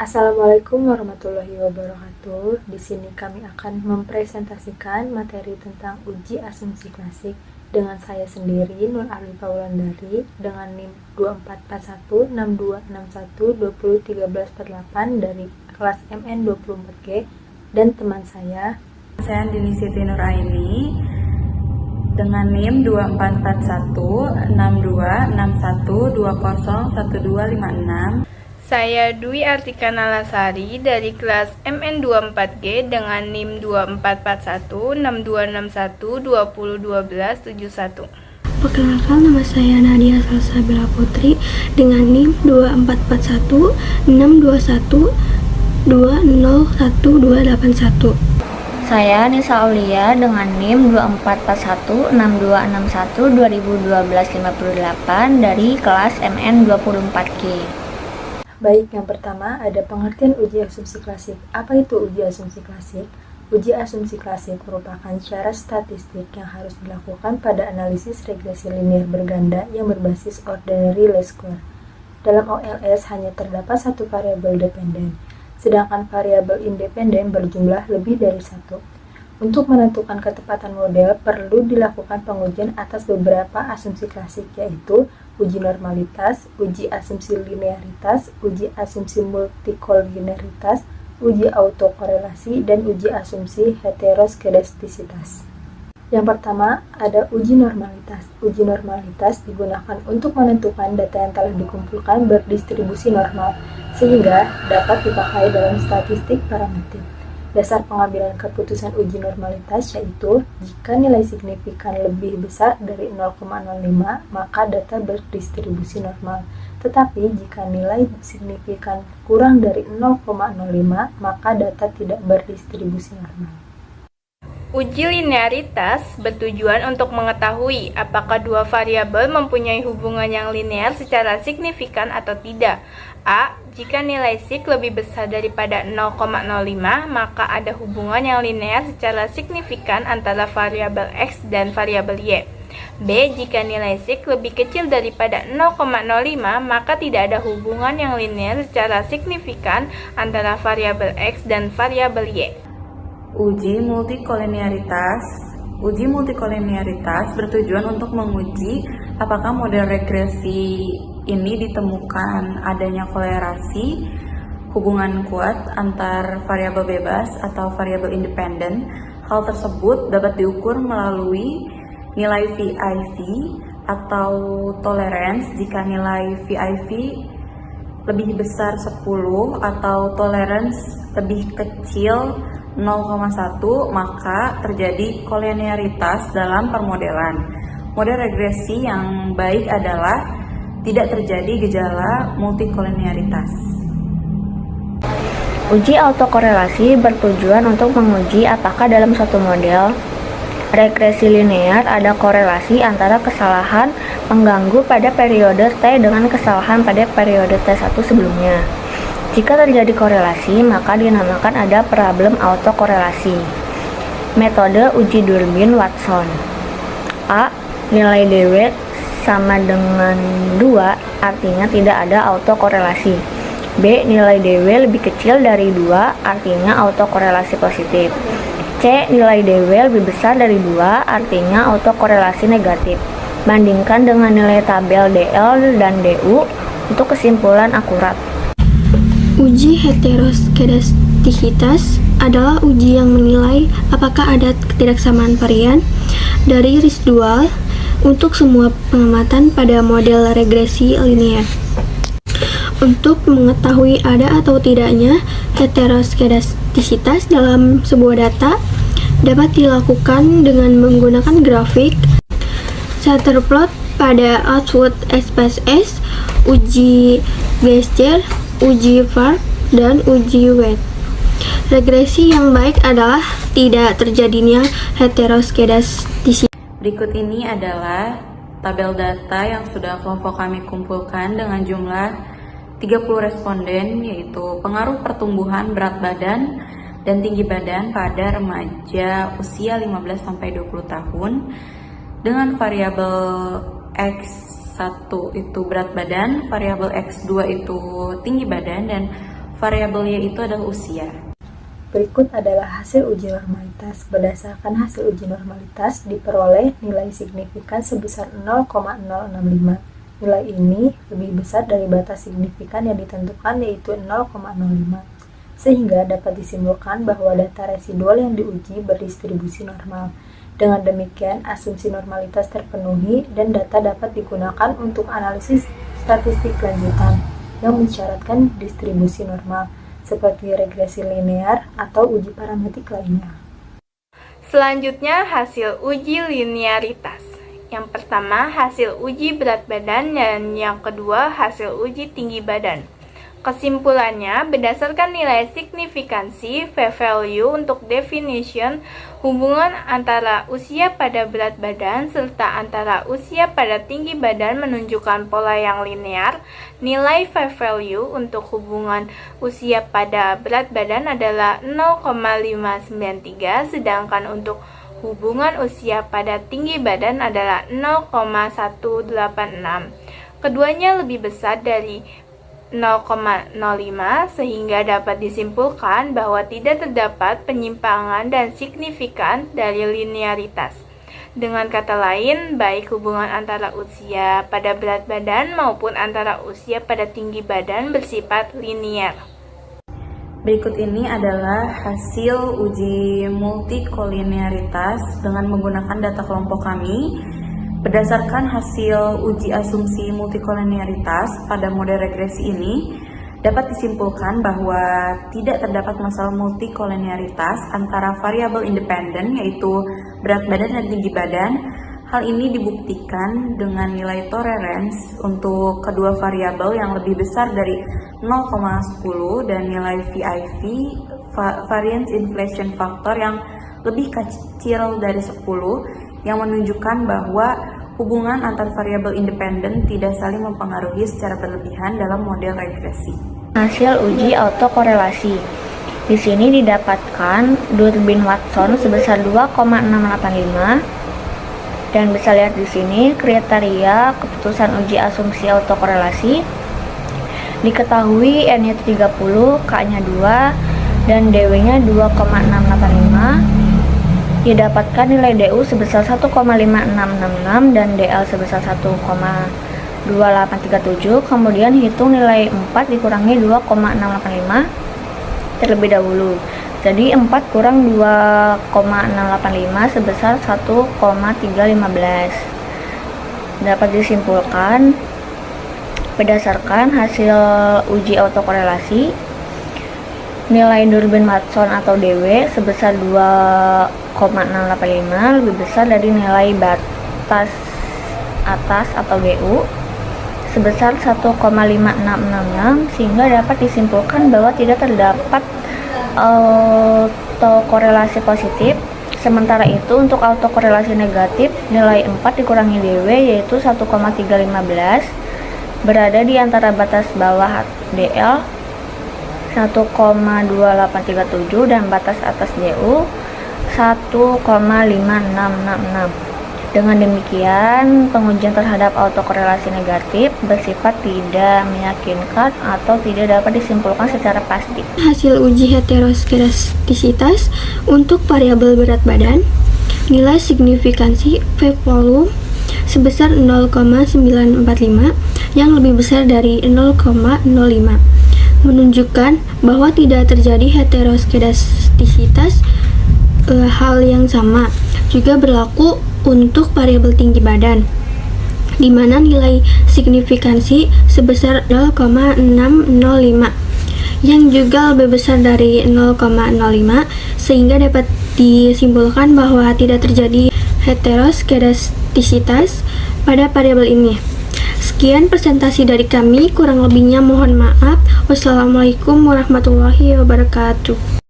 Assalamualaikum warahmatullahi wabarakatuh. Di sini kami akan mempresentasikan materi tentang uji asumsi klasik dengan saya sendiri, Nur Arlifa Wulandari, dengan NIM 24416261201348 dari kelas MN 24G, dan teman saya Andini Siti Nuraini dengan NIM 24416261201256. Saya Dwi Artika Nalasari dari kelas MN24G dengan NIM 24416261201271. Perkenalkan, nama saya Nadia Salsabila Putri dengan NIM 24416201201281. Saya Nisa Aulia dengan NIM 24416261201258 dari kelas MN24G. Baik, yang pertama ada pengertian uji asumsi klasik. Apa itu uji asumsi klasik? Uji asumsi klasik merupakan syarat statistik yang harus dilakukan pada analisis regresi linear berganda yang berbasis ordinary least square. Dalam OLS hanya terdapat satu variabel dependen, sedangkan variabel independen berjumlah lebih dari satu. Untuk menentukan ketepatan model, perlu dilakukan pengujian atas beberapa asumsi klasik, yaitu uji normalitas, uji asumsi linearitas, uji asumsi multikoliniaritas, uji autokorelasi, dan uji asumsi heteroskedastisitas. Yang pertama, ada uji normalitas. Uji normalitas digunakan untuk menentukan data yang telah dikumpulkan berdistribusi normal, sehingga dapat dipakai dalam statistik parametrik. Dasar pengambilan keputusan uji normalitas yaitu, jika nilai signifikan lebih besar dari 0,05, maka data berdistribusi normal. Tetapi jika nilai signifikan kurang dari 0,05, maka data tidak berdistribusi normal. Uji linearitas bertujuan untuk mengetahui apakah dua variabel mempunyai hubungan yang linear secara signifikan atau tidak. A. Jika nilai sig lebih besar daripada 0,05, maka ada hubungan yang linear secara signifikan antara variabel x dan variabel y. B. Jika nilai sig lebih kecil daripada 0,05, maka tidak ada hubungan yang linear secara signifikan antara variabel x dan variabel y. Uji multikoliniaritas. Uji multikoliniaritas bertujuan untuk menguji apakah model regresi ini ditemukan adanya kolerasi, hubungan kuat antar variabel bebas atau variabel independen. Hal tersebut dapat diukur melalui nilai VIV atau tolerance jika nilai VIV lebih besar 10 atau tolerance lebih kecil 0,1, maka terjadi kolinearitas dalam permodelan. Model regresi yang baik adalah tidak terjadi gejala multikolinearitas. Uji autokorelasi bertujuan untuk menguji apakah dalam suatu model regresi linear ada korelasi antara kesalahan pengganggu pada periode T dengan kesalahan pada periode T1 sebelumnya. Jika terjadi korelasi, maka dinamakan ada problem autokorelasi. Metode uji Durbin-Watson. A. Nilai DW sama dengan 2, artinya tidak ada autokorelasi. B. Nilai DW lebih kecil dari 2, artinya autokorelasi positif. C. Nilai DW lebih besar dari 2, artinya autokorelasi negatif. Bandingkan dengan nilai tabel DL dan DU untuk kesimpulan akurat. Uji heteroskedastisitas adalah uji yang menilai apakah ada ketidaksamaan varian dari residual untuk semua pengamatan pada model regresi linear. Untuk mengetahui ada atau tidaknya heteroskedastisitas dalam sebuah data dapat dilakukan dengan menggunakan grafik scatterplot pada output SPSS, uji Geiger, uji Fark, dan uji Weight. Regresi yang baik adalah tidak terjadinya heteroskedastisitas. Berikut ini adalah tabel data yang sudah kelompok kami kumpulkan dengan jumlah 30 responden, yaitu pengaruh pertumbuhan berat badan dan tinggi badan pada remaja usia 15-20 tahun dengan variabel X1 itu berat badan, variabel X2 itu tinggi badan, dan variabelnya itu adalah usia. Berikut adalah hasil uji normalitas. Berdasarkan hasil uji normalitas, diperoleh nilai signifikan sebesar 0,065. Nilai ini lebih besar dari batas signifikan yang ditentukan, yaitu 0,05. Sehingga dapat disimpulkan bahwa data residual yang diuji berdistribusi normal. Dengan demikian, asumsi normalitas terpenuhi dan data dapat digunakan untuk analisis statistik lanjutan yang mensyaratkan distribusi normal, seperti regresi linear atau uji parametrik lainnya. Selanjutnya, hasil uji linearitas. Yang pertama, hasil uji berat badan, dan yang kedua, hasil uji tinggi badan. Kesimpulannya, berdasarkan nilai signifikansi p-value untuk definition hubungan antara usia pada berat badan serta antara usia pada tinggi badan menunjukkan pola yang linear, nilai p-value untuk hubungan usia pada berat badan adalah 0,593, sedangkan untuk hubungan usia pada tinggi badan adalah 0,186. Keduanya lebih besar dari 0,05, sehingga dapat disimpulkan bahwa tidak terdapat penyimpangan dan signifikan dari linearitas. Dengan kata lain, baik hubungan antara usia pada berat badan maupun antara usia pada tinggi badan bersifat linear. Berikut ini adalah hasil uji multikolinearitas dengan menggunakan data kelompok kami. Berdasarkan hasil uji asumsi multikolinearitas pada model regresi ini, dapat disimpulkan bahwa tidak terdapat masalah multikolinearitas antara variabel independen, yaitu berat badan dan tinggi badan. Hal ini dibuktikan dengan nilai tolerance untuk kedua variabel yang lebih besar dari 0,10 dan nilai VIV, variance inflation factor, yang lebih kecil dari 10, yang menunjukkan bahwa hubungan antar variabel independen tidak saling mempengaruhi secara berlebihan dalam model regresi. Hasil uji autokorelasi. Di sini didapatkan Durbin Watson sebesar 2,685, dan bisa lihat di sini kriteria keputusan uji asumsi autokorelasi. Diketahui N-nya 30, K-nya 2, dan DW-nya 2,685. Didapatkan nilai DU sebesar 1,5666 dan DL sebesar 1,2837. Kemudian hitung nilai 4 dikurangi 2,685 terlebih dahulu. Jadi 4 kurang 2,685 sebesar 1,315. Dapat disimpulkan berdasarkan hasil uji autokorelasi, nilai Durbin Watson atau DW sebesar 2,685 lebih besar dari nilai batas atas atau DU sebesar 1,5666, sehingga dapat disimpulkan bahwa tidak terdapat autokorelasi positif. Sementara itu untuk autokorelasi negatif, nilai 4 dikurangi DW yaitu 1,315 berada di antara batas bawah DL 1,2837 dan batas atas DU 1,5666. Dengan demikian, pengujian terhadap autokorelasi negatif bersifat tidak meyakinkan atau tidak dapat disimpulkan secara pasti. Hasil uji heteroskedastisitas untuk variabel berat badan, nilai signifikansi p-value sebesar 0,945 yang lebih besar dari 0,05, menunjukkan bahwa tidak terjadi heteroskedastisitas. Hal yang sama juga berlaku untuk variabel tinggi badan, di mana nilai signifikansi sebesar 0,605 yang juga lebih besar dari 0,05, sehingga dapat disimpulkan bahwa tidak terjadi heteroskedastisitas pada variabel ini. Sekian presentasi dari kami, kurang lebihnya mohon maaf. Wassalamualaikum warahmatullahi wabarakatuh.